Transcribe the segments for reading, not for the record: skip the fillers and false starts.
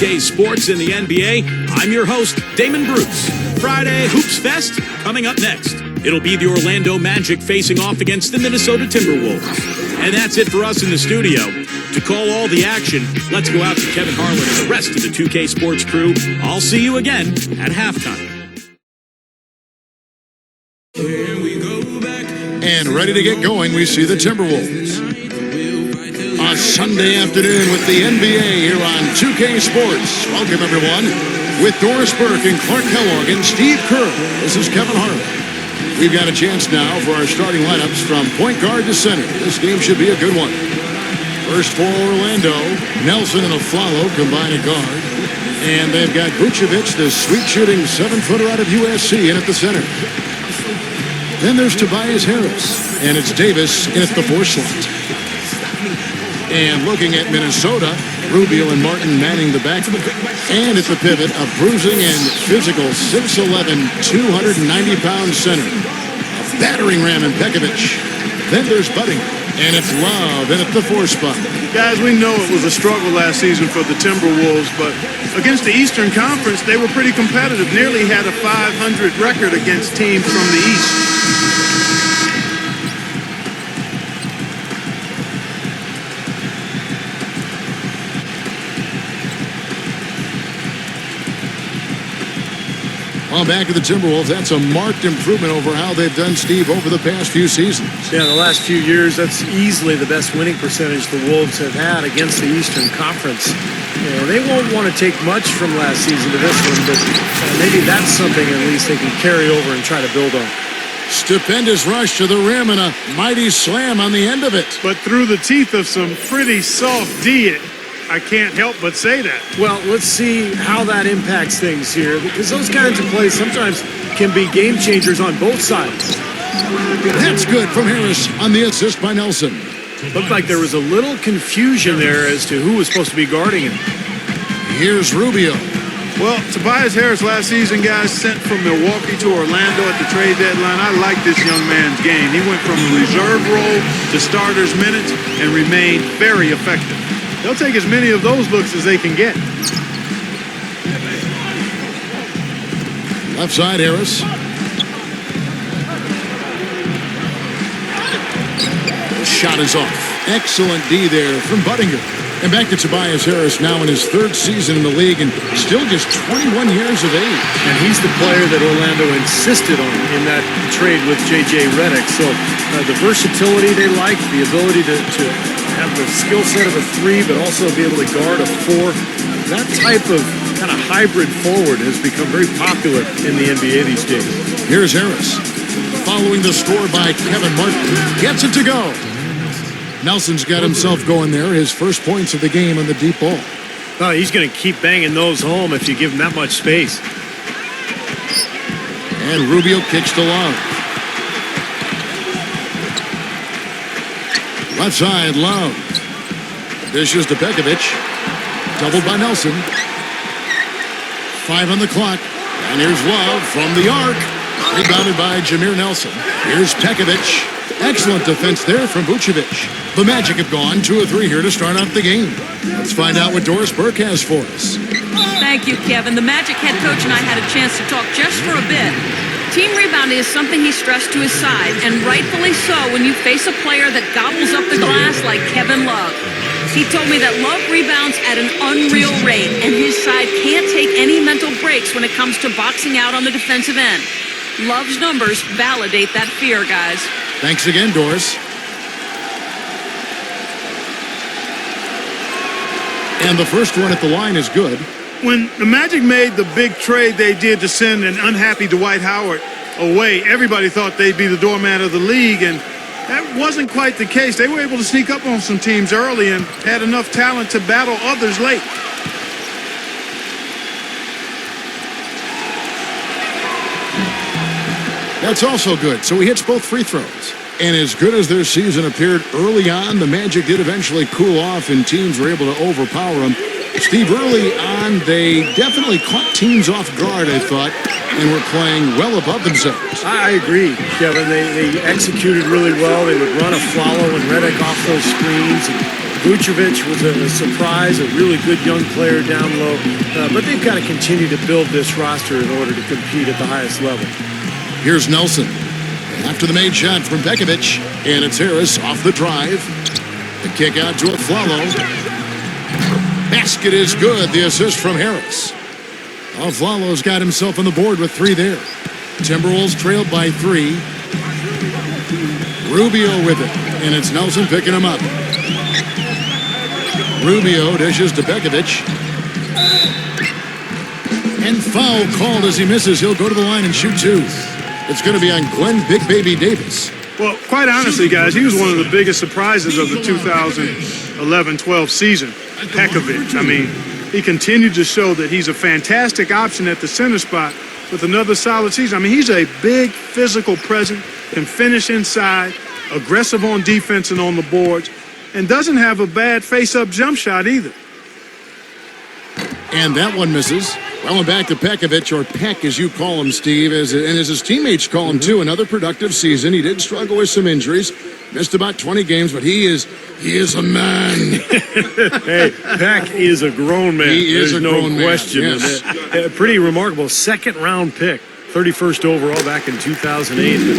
2K Sports in the NBA. I'm your host, Damon Bruce. Friday Hoops Fest coming up next. It'll be the Orlando Magic facing off against the Minnesota Timberwolves. And that's it for us in the studio. To call all the action, let's go out to Kevin Harlan and the rest of the 2K Sports crew. I'll see you again at halftime. And ready to get going, we see the Timberwolves. A Sunday afternoon with the NBA here on 2K Sports. Welcome, everyone. With Doris Burke and Clark Kellogg and Steve Kerr, this is Kevin Harlan. We've got a chance now for our starting lineups from point guard to center. This game should be a good one. First for Orlando, Nelson and Aflalo combine a guard. And they've got Vucevic, the sweet-shooting 7-footer out of USC, in at the center. Then there's Tobias Harris, and it's Davis in at the 4 slot. And looking at Minnesota, Rubio and Martin manning the back. And at the pivot, a bruising and physical 6'11", 290-pound center. A battering ram in Pekovic. Then there's Budding, and it's Love in at the 4 spot. Guys, we know it was a struggle last season for the Timberwolves, but against the Eastern Conference, they were pretty competitive. Nearly had a 500 record against teams from the East. Well, back to the Timberwolves, that's a marked improvement over how they've done, Steve, over the past few seasons. Yeah, the last few years, that's easily the best winning percentage the Wolves have had against the Eastern Conference. You know, they won't want to take much from last season to this one, but maybe that's something at least they can carry over and try to build on. Stupendous rush to the rim and a mighty slam on the end of it. But through the teeth of some pretty soft D, I can't help but say that. Well, let's see how that impacts things here, because those kinds of plays sometimes can be game changers on both sides. That's good from Harris on the assist by Nelson. Looked like there was a little confusion there as to who was supposed to be guarding him. Here's Rubio. Well, Tobias Harris last season, guys, sent from Milwaukee to Orlando at the trade deadline. I like this young man's game. He went from a reserve role to starter's minutes and remained very effective. They'll take as many of those looks as they can get. Left side, Harris. The shot is off. Excellent D there from Budinger. And back to Tobias Harris now in his 3rd season in the league and still just 21 years of age. And he's the player that Orlando insisted on in that trade with J.J. Redick. So the versatility they like, the ability to have the skill set of a 3, but also be able to guard a 4. That type of kind of hybrid forward has become very popular in the NBA these days. Here's Harris. Following the score by Kevin Martin. Gets it to go. Nelson's got himself going there. His first points of the game on the deep ball. Oh, he's going to keep banging those home if you give him that much space. And Rubio kicks to Love. Left side, Love. Dishes to Pekovic. Doubled by Nelson. 5 on the clock. And here's Love from the arc. Rebounded by Jameer Nelson. Here's Pekovic. Excellent defense there from Vucevic. The Magic have gone 2 of 3 here to start off the game. Let's find out what Doris Burke has for us. Thank you, Kevin. The Magic head coach and I had a chance to talk just for a bit. Team rebounding is something he stressed to his side, and rightfully so when you face a player that gobbles up the glass like Kevin Love. He told me that Love rebounds at an unreal rate, and his side can't take any mental breaks when it comes to boxing out on the defensive end. Love's numbers validate that fear, guys. Thanks again, Doris. And the first one at the line is good. When the Magic made the big trade they did to send an unhappy Dwight Howard away, everybody thought they'd be the doormat of the league, and that wasn't quite the case. They were able to sneak up on some teams early and had enough talent to battle others late. That's also good. So he hits both free throws. And as good as their season appeared early on, the Magic did eventually cool off and teams were able to overpower them. Steve, early on, they definitely caught teams off guard, I thought, and were playing well above themselves. I agree, Kevin. They executed really well. They would run a follow and Redick off those screens. And Vucevic was a surprise, a really good young player down low. But they've got to continue to build this roster in order to compete at the highest level. Here's Nelson. After the made shot from Pekovic, and it's Harris off the drive. The kick out to Aflalo. Basket is good. The assist from Harris. Aflalo's got himself on the board with 3 there. Timberwolves trailed by 3. Rubio with it, and it's Nelson picking him up. Rubio dishes to Pekovic. And foul called as he misses. He'll go to the line and shoot 2. It's going to be on Glenn Big Baby Davis. Well, quite honestly, guys, he was one of the biggest surprises of the 2011-12 season. Pekovic. I mean, he continued to show that he's a fantastic option at the center spot with another solid season. I mean, he's a big physical presence, can finish inside, aggressive on defense and on the boards, and doesn't have a bad face-up jump shot either. And that one misses. Well, and back to Pekovic, or Peck as you call him, Steve, and as his teammates call him too. Another productive season. He did struggle with some injuries, missed about 20 games, but he is a man. Hey, Peck is a grown man. He is a grown man. There's no question. Yes. Pretty remarkable second-round pick, 31st overall back in 2008. But,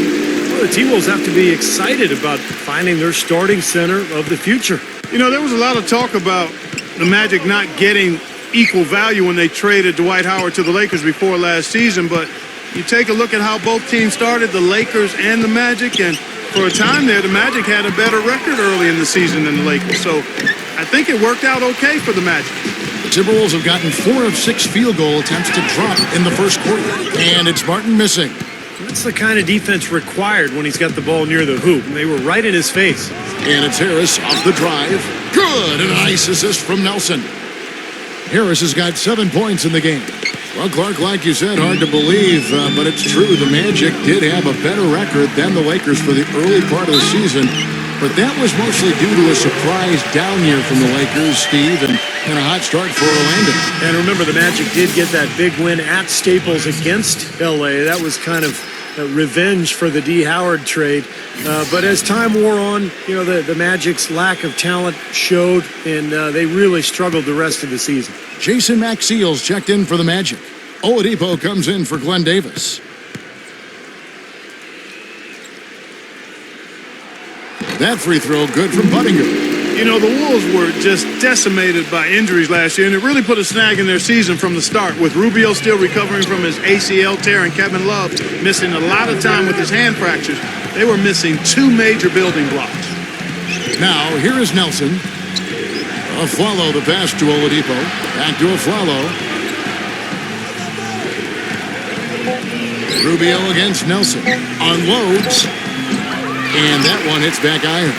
well, the T-Wolves have to be excited about finding their starting center of the future. You know, there was a lot of talk about the Magic not getting equal value when they traded Dwight Howard to the Lakers before last season, but you take a look at how both teams started, the Lakers and the Magic, and for a time there, the Magic had a better record early in the season than the Lakers, so I think it worked out okay for the Magic. The Timberwolves have gotten 4 of 6 field goal attempts to drop in the first quarter, and it's Martin missing. That's the kind of defense required when he's got the ball near the hoop, and they were right in his face. And it's Harris off the drive. Good, and a nice assist from Nelson. Harris has got 7 points in the game. Well, Clark, like you said, hard to believe, but it's true. The Magic did have a better record than the Lakers for the early part of the season, but that was mostly due to a surprise down year from the Lakers, Steve, and a hot start for Orlando. And remember, the Magic did get that big win at Staples against L.A. That was kind of revenge for the D. Howard trade. But as time wore on, you know, the Magic's lack of talent showed, and they really struggled the rest of the season. Jason Maxiel's checked in for the Magic. Oladipo comes in for Glenn Davis. That free throw good from Buttinger. You know, the Wolves were just decimated by injuries last year, and it really put a snag in their season from the start, with Rubio still recovering from his ACL tear and Kevin Love missing a lot of time with his hand fractures. They were missing 2 major building blocks. Now, here is Nelson. Aflalo the pass to Oladipo. Back to Aflalo. Rubio against Nelson. Unloads. And that one hits back iron.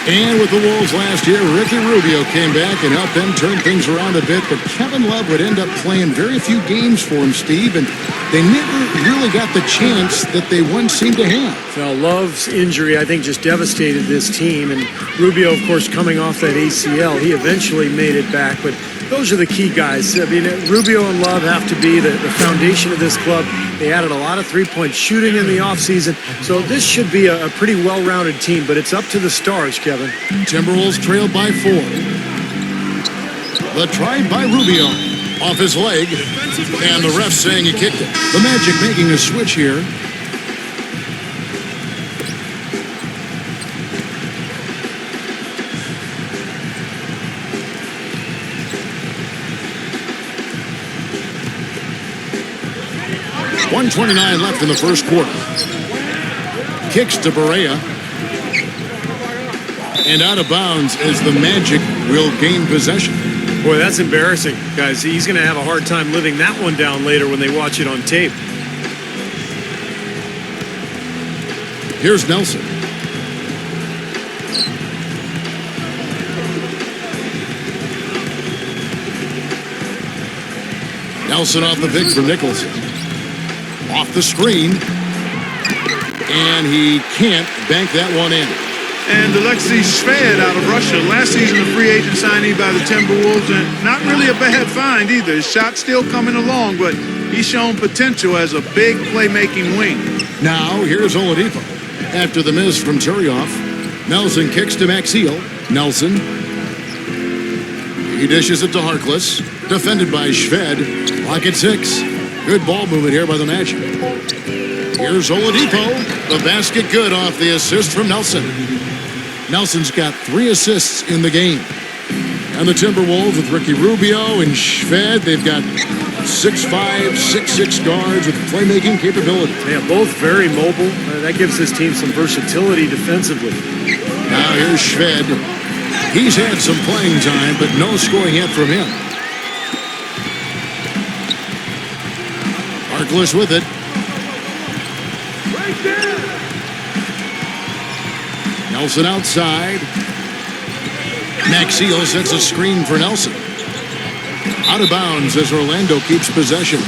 And with the Wolves last year, Ricky Rubio came back and helped them turn things around a bit. But Kevin Love would end up playing very few games for him, Steve. And they never really got the chance that they once seemed to have. Now, Love's injury, I think, just devastated this team. And Rubio, of course, coming off that ACL, he eventually made it back. But those are the key guys. I mean, Rubio and Love have to be the foundation of this club. They added a lot of three-point shooting in the offseason. So this should be a pretty well-rounded team, but it's up to the stars, Kevin. Timberwolves trailed by 4. The try by Rubio off his leg, and the ref saying he kicked it. The Magic making a switch here. .129 left in the first quarter. Kicks to Barea. And out of bounds as the Magic will gain possession. Boy, that's embarrassing, guys. He's going to have a hard time living that one down later when they watch it on tape. Here's Nelson. Nelson off the pick for Nicholson. Off the screen. And he can't bank that one in. And Alexei Shved out of Russia, last season a free agent signee by the Timberwolves, and not really a bad find either. His shot's still coming along, but he's shown potential as a big playmaking wing. Now, here's Oladipo. After the miss from Turioff, Nelson kicks to Maxiel. Nelson He dishes it to Harkless. Defended by Shved. Lock at 6. Good ball movement here by the Magic. Here's Oladipo. The basket good off the assist from Nelson. Nelson's got 3 assists in the game. And the Timberwolves with Ricky Rubio and Shved, they've got 6'5", 6'6" guards with playmaking capability. Yeah, both very mobile. That gives this team some versatility defensively. Now here's Shved. He's had some playing time, but no scoring yet from him. Harkless with it. Nelson outside. Maxey sets a screen for Nelson. Out of bounds as Orlando keeps possession.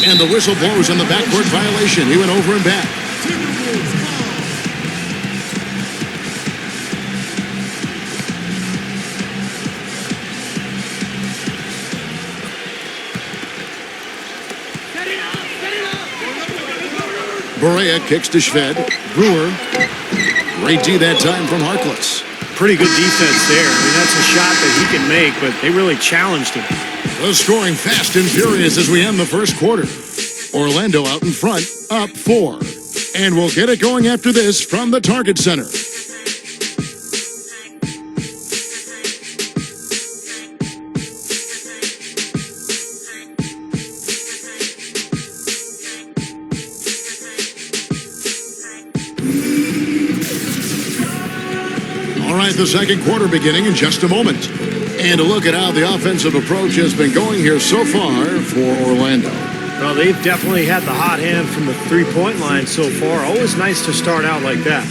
And the whistle blows on the backcourt violation. He went over and back. Barea kicks to Shved. Brewer. Great D that time from Harkless. Pretty good defense there. I mean, that's a shot that he can make, but they really challenged him. The scoring fast and furious as we end the first quarter. Orlando out in front, up 4. And we'll get it going after this from the Target Center. All right, the second quarter beginning in just a moment. And a look at how the offensive approach has been going here so far for Orlando. Well, they've definitely had the hot hand from the three-point line so far. Always nice to start out like that.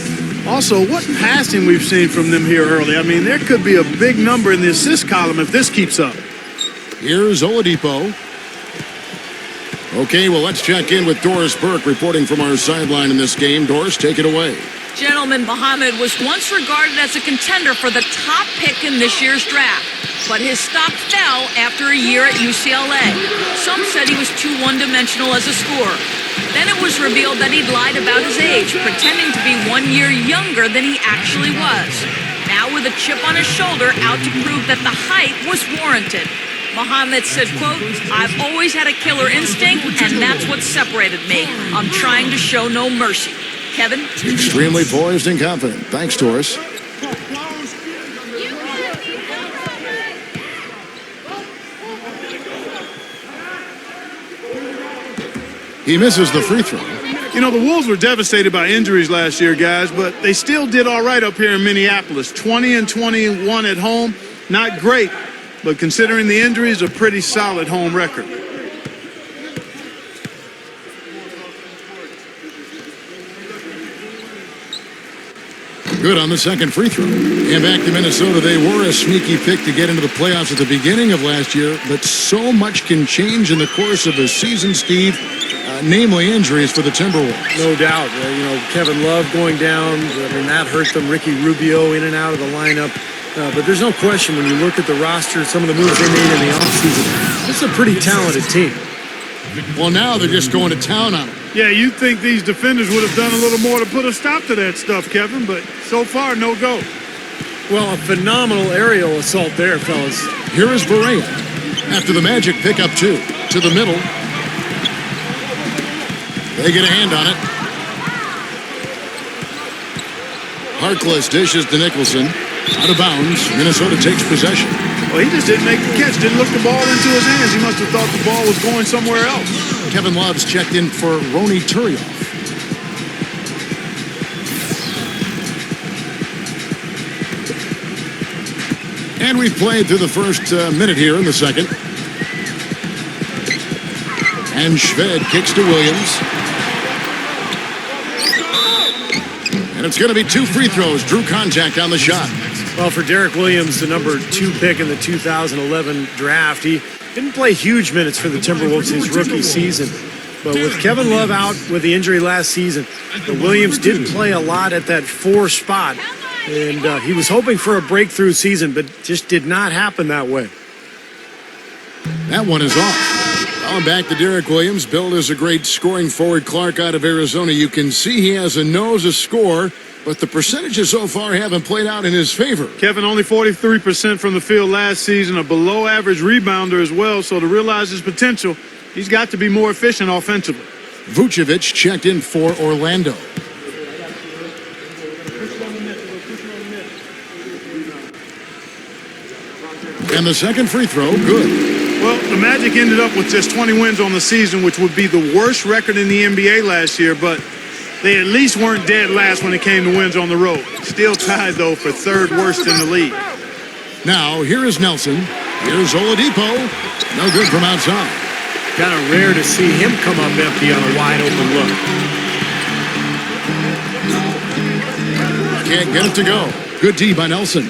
Also, what passing we've seen from them here early. I mean, there could be a big number in the assist column if this keeps up. Here's Oladipo. Okay, well, let's check in with Doris Burke reporting from our sideline in this game. Doris, take it away. Gentleman Muhammad was once regarded as a contender for the top pick in this year's draft, but his stock fell after a year at UCLA. Some said he was too one-dimensional as a scorer. Then it was revealed that he'd lied about his age, pretending to be 1 year younger than he actually was. Now with a chip on his shoulder out to prove that the height was warranted. Muhammad said, quote, "I've always had a killer instinct, and that's what separated me. I'm trying to show no mercy." Kevin? Extremely poised and confident. Thanks, Doris. He misses the free throw. You know, the Wolves were devastated by injuries last year, guys, but they still did all right up here in Minneapolis. 20-21 at home. Not great, but considering the injuries, a pretty solid home record. Good on the second free throw. And back to Minnesota, they were a sneaky pick to get into the playoffs at the beginning of last year, but so much can change in the course of a season, Steve, namely injuries for the Timberwolves. No doubt. Kevin Love going down, I mean, that hurt them. Ricky Rubio in and out of the lineup. But there's no question when you look at the roster, some of the moves they made in the offseason, this is a pretty talented team. Well, now they're just going to town on them. Yeah, you'd think these defenders would have done a little more to put a stop to that stuff, Kevin, but so far, no go. Well, a phenomenal aerial assault there, fellas. Here is Barea. After the Magic pick up 2 to the middle. They get a hand on it. Harkless dishes to Nicholson. Out of bounds. Minnesota takes possession. Well, he just didn't make the catch, didn't look the ball into his hands. He must have thought the ball was going somewhere else. Kevin Love's checked in for Rony Turioff. And we've played through the first minute here in the second. And Shved kicks to Williams. And it's going to be 2 free throws. Drew contact on the shot. Well, for Derek Williams, the number 2 pick in the 2011 draft, he didn't play huge minutes for the Timberwolves his rookie season. But with Kevin Love out with the injury last season, Williams did play a lot at that 4 spot. And he was hoping for a breakthrough season, but just did not happen that way. That one is off. Now back to Derek Williams, billed as a great scoring forward. Clark out of Arizona. You can see he has a nose to score, but the percentages so far haven't played out in his favor. Kevin, only 43% from the field last season, a below-average rebounder as well, so to realize his potential, he's got to be more efficient offensively. Vucevic checked in for Orlando. And the second free throw, good. Well, the Magic ended up with just 20 wins on the season, which would be the worst record in the NBA last year, but they at least weren't dead last when it came to wins on the road. Still tied, though, for third worst in the league. Now, here is Nelson. Here's Oladipo. No good from outside. Kind of rare to see him come up empty on a wide open look. Can't get it to go. Good D by Nelson.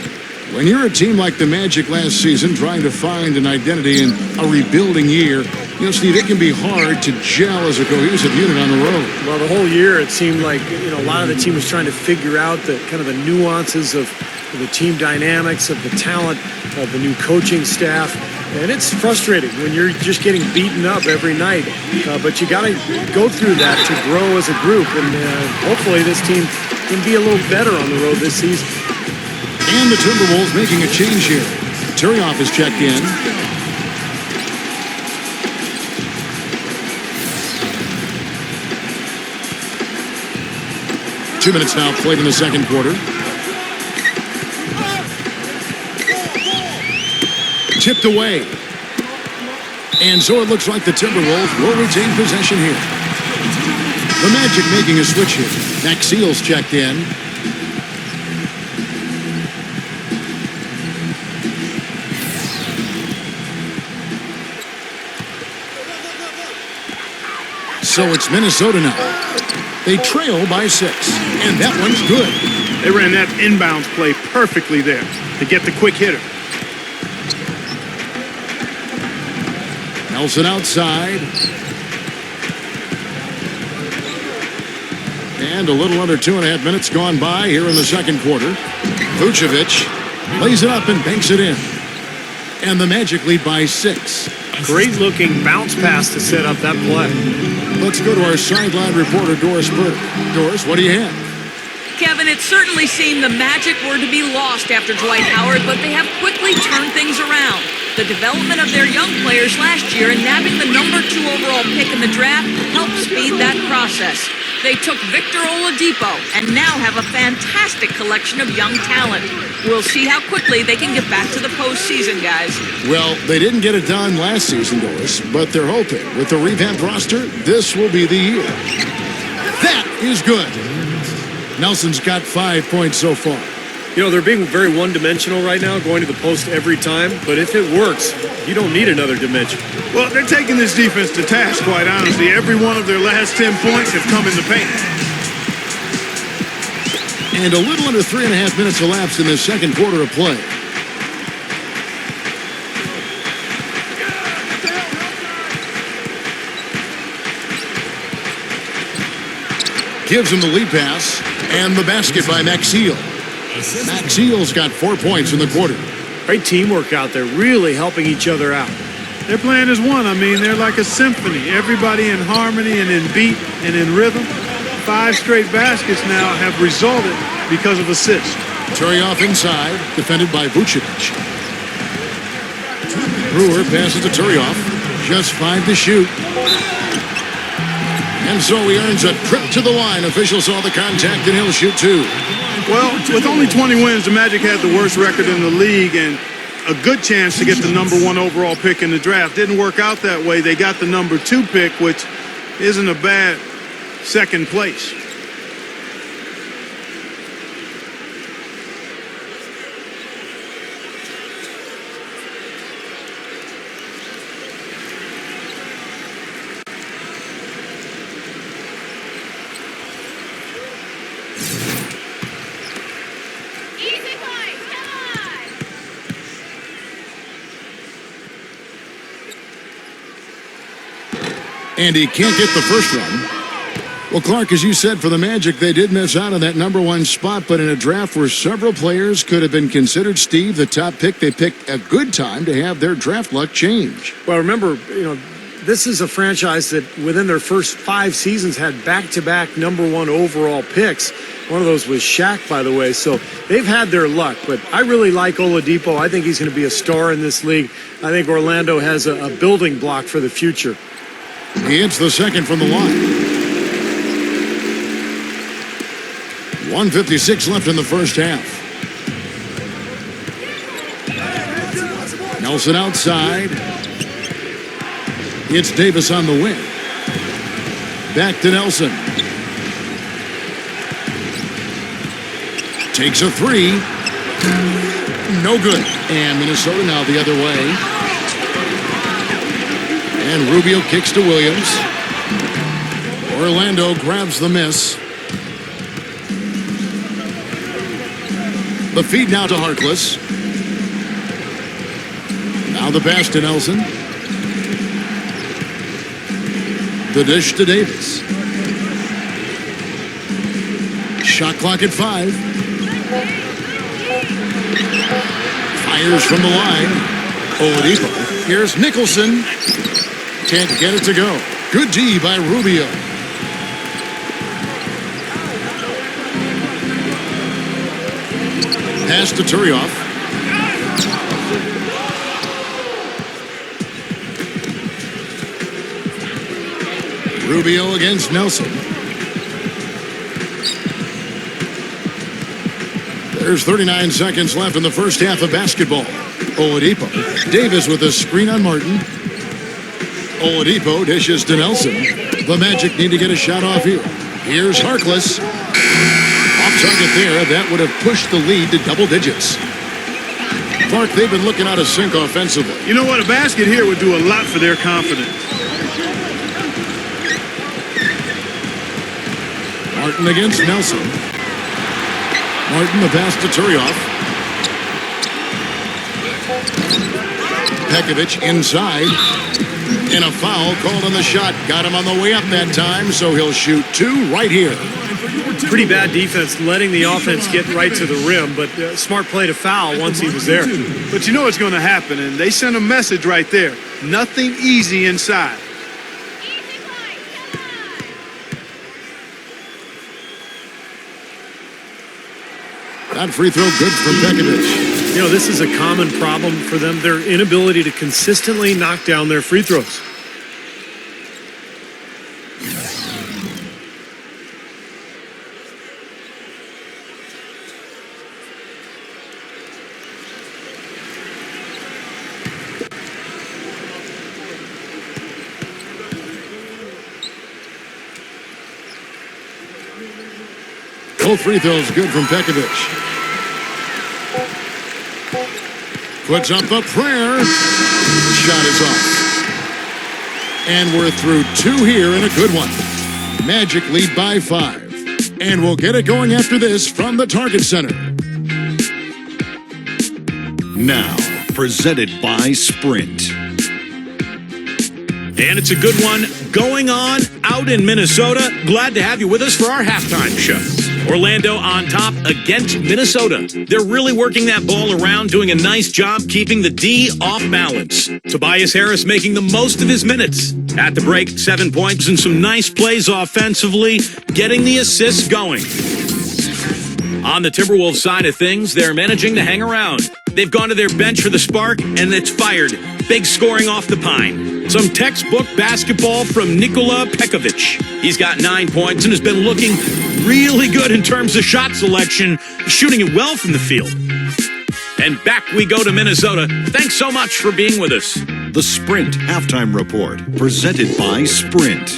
When you're a team like the Magic last season trying to find an identity in a rebuilding year, you know, Steve, it can be hard to gel as a cohesive unit on the road. Well, the whole year it seemed like, a lot of the team was trying to figure out the kind of the nuances of the team dynamics, of the talent, of the new coaching staff. And it's frustrating when you're just getting beaten up every night. But you got to go through that to grow as a group. And hopefully this team can be a little better on the road this season. And the Timberwolves making a change here. Turioff is checked in. Two minutes now played in the second quarter. Tipped away. And so it looks like the Timberwolves will retain possession here. The Magic making a switch here. Maxiel's checked in. So it's Minnesota now. They trail by 6, and that one's good. They ran that inbounds play perfectly there to get the quick hitter. Nelson outside. And a little under 2.5 minutes gone by here in the second quarter. Vucevic lays it up and banks it in. And the Magic lead by 6. Great looking bounce pass to set up that play. Let's go to our sideline reporter, Doris Burke. Doris, what do you have? Kevin, it certainly seemed the Magic were to be lost after Dwight Howard, but they have quickly turned things around. The development of their young players last year and nabbing the number 2 overall pick in the draft helped speed that process. They took Victor Oladipo and now have a fantastic collection of young talent. We'll see how quickly they can get back to the postseason, guys. Well, they didn't get it done last season, Doris, but they're hoping with the revamped roster, this will be the year. That is good. Nelson's got 5 points so far. They're being very one-dimensional right now, going to the post every time. But if it works, you don't need another dimension. Well, they're taking this defense to task, quite honestly. Every one of their last 10 points have come in the paint. And a little under 3.5 minutes elapsed in the second quarter of play. Gives him the lead pass, and the basket by Maxiel. Maxiel's got 4 points in the quarter. Great teamwork out there, really helping each other out. Their plan is one. I mean, they're like a symphony. Everybody in harmony and in beat and in rhythm. 5 straight baskets now have resulted because of assists. Turioff inside, defended by Vucevic. Brewer passes to Turioff. Just 5 to shoot. And so he earns a trip to the line. Officials saw the contact, and he'll shoot 2. Well, with only 20 wins, the Magic had the worst record in the league and a good chance to get the number 1 overall pick in the draft. Didn't work out that way. They got the number 2 pick, which isn't a bad second place. And he can't get the first run. Well, Clark, as you said, for the Magic, they did miss out on that number 1 spot, but in a draft where several players could have been considered, Steve, the top pick, they picked a good time to have their draft luck change. Well, remember, this is a franchise that within their first 5 seasons had back-to-back #1 overall picks. One of those was Shaq, by the way. So they've had their luck, but I really like Oladipo. I think he's going to be a star in this league. I think Orlando has a building block for the future. He hits the second from the line. 1:56 left in the first half. Nelson outside. It's Davis on the wing. Back to Nelson. Takes a three. No good. And Minnesota now the other way. And Rubio kicks to Williams. Orlando grabs the miss. The feed now to Harkless. Now the pass to Nelson. The dish to Davis. Shot clock at 5. Fires from the line. Oladipo. Here's Nicholson. Can't get it to go. Good D by Rubio. Pass to Turioff. Rubio against Nelson. There's 39 seconds left in the first half of basketball. Oladipo. Davis with a screen on Martin. Oladipo dishes to Nelson. The Magic need to get a shot off here. Here's Harkless. Off target there. That would have pushed the lead to double digits. Clark, they've been looking out of sync offensively. You know what? A basket here would do a lot for their confidence. Martin against Nelson. Martin the pass to Turioff. Pekovic inside. And a foul called on the shot. Got him on the way up that time, so he'll shoot 2 right here. Pretty bad defense letting the offense get right to the rim, but smart play to foul once he was there. But you know what's going to happen, and they sent a message right there. Nothing easy inside. That free throw good from Pekovic. You know, this is a common problem for them, their inability to consistently knock down their free throws. Both free throws good from Pekovic. Puts up the prayer. Shot is off. And we're through 2 here in a good one. Magic lead by 5. And we'll get it going after this from the Target Center. Now, presented by Sprint. And it's a good one going on out in Minnesota. Glad to have you with us for our halftime show. Orlando on top against Minnesota. They're really working that ball around, doing a nice job keeping the D off balance. Tobias Harris making the most of his minutes. At the break, 7 points and some nice plays offensively, getting the assists going. On the Timberwolves side of things, they're managing to hang around. They've gone to their bench for the spark, and it's fired. Big scoring off the pine. Some textbook basketball from Nikola Pekovic. He's got 9 points and has been looking really good in terms of shot selection, shooting it well from the field. And back we go to Minnesota. Thanks so much for being with us. The Sprint Halftime Report, presented by Sprint.